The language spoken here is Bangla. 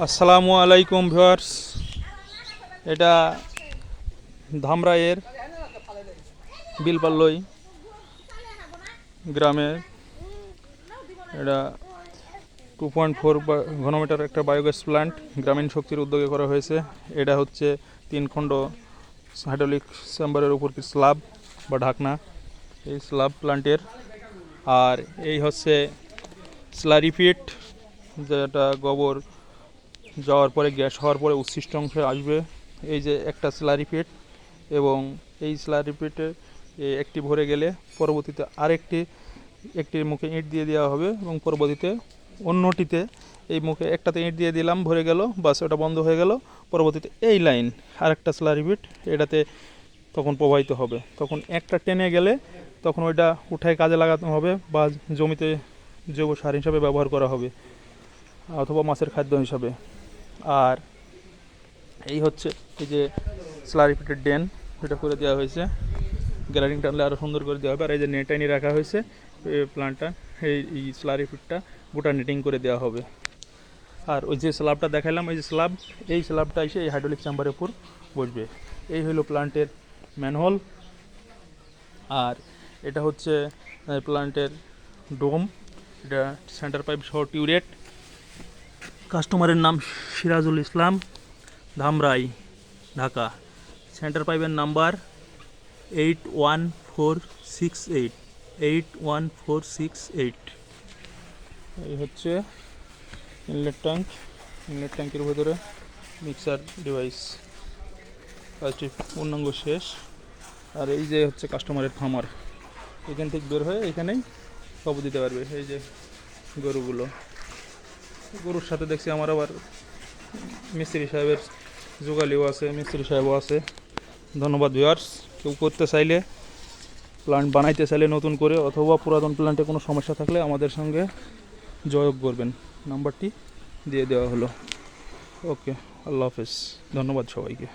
আসসালামু আলাইকুম ভিউয়ার্স। এটা ধামরাইয়ের বিলপাল্লই গ্রামে এটা 2.4 ঘনমিটার একটা বায়োগ্যাস প্ল্যান্ট গ্রামীণ শক্তির উদ্যোগে করা হয়েছে। এটা হচ্ছে 3 খণ্ড হাইড্রোলিক চেম্বারের উপর কি স্ল্যাব বা ঢাকনা, এই স্ল্যাব প্ল্যান্টের। আর এই হচ্ছে স্লারি পিট, যেটা গোবর যাওয়ার পরে গ্যাস হওয়ার পরে উচ্ছিষ্ট অংশে আসবে। এই যে একটা স্লারি পিট, এবং এই স্লারি পিটে একটি ভরে গেলে পরবর্তীতে একটির মুখে ইট দিয়ে দেওয়া হবে, এবং পরবর্তীতে অন্যটিতে এই মুখে একটাতে ইট দিয়ে দিলাম, ভরে গেল, বাস ওটা বন্ধ হয়ে গেল। পরবর্তীতে এই লাইন আরেকটা স্লারি পিট এটাতে তখন প্রবাহিত হবে। তখন একটা টেনে গেলে তখন ওইটা উঠায় কাজে লাগাতে হবে, বা জমিতে জৈব সার হিসাবে ব্যবহার করা হবে, অথবা মাছের খাদ্য হিসাবে। আর এই হচ্ছে এই যে স্লারি পিটের ড্রেন, এটা করে দেওয়া হয়েছে। গ্যালারিং টানলে আরও সুন্দর করে দেওয়া হবে। আর এই যে নেট আইনি রাখা হয়েছে প্ল্যান্টটা, এই স্লারি পিটটা গোটা নেটিং করে দেওয়া হবে। আর ওই যে স্ল্যাবটা দেখালাম, এই যে স্ল্যাব, এই স্ল্যাবটা এসে এই হাইড্রোলিক চেম্বারের উপর বসবে। এই হলো প্ল্যান্টের ম্যানহোল। আর এটা হচ্ছে প্ল্যান্টের ডোম, এটা সেন্টার পাইপ সহ টিউরেট। কাস্টমারের নাম সিরাজুল ইসলাম, ধামরাই, ঢাকা। সেন্টার পাইপের নাম্বার 81468। এই হচ্ছে ইনলেট ট্যাঙ্ক। ইনলেট ট্যাঙ্কের ভেতরে মিক্সার ডিভাইস, কাজটি পূর্ণাঙ্গ শেষ। আর এই যে হচ্ছে কাস্টমারের খামার, এখান থেকে বের হয়ে এখানেই কবর দিতে পারবে। এই যে গরুগুলো, গরুর সাথে দেখছি আমার আবার মিস্ত্রি সাহেবের যোগালিও আছে, মিস্ত্রি সাহেবও আছে। ধন্যবাদ ভিউয়ার্স। কেউ করতে চাইলে, প্ল্যান্ট বানাইতে চাইলে নতুন করে, অথবা পুরাতন প্ল্যান্টে কোনো সমস্যা থাকলে আমাদের সঙ্গে যোগাযোগ করবেন। নাম্বারটি দিয়ে দেওয়া হলো। ওকে, আল্লাহ হাফেজ। ধন্যবাদ সবাইকে।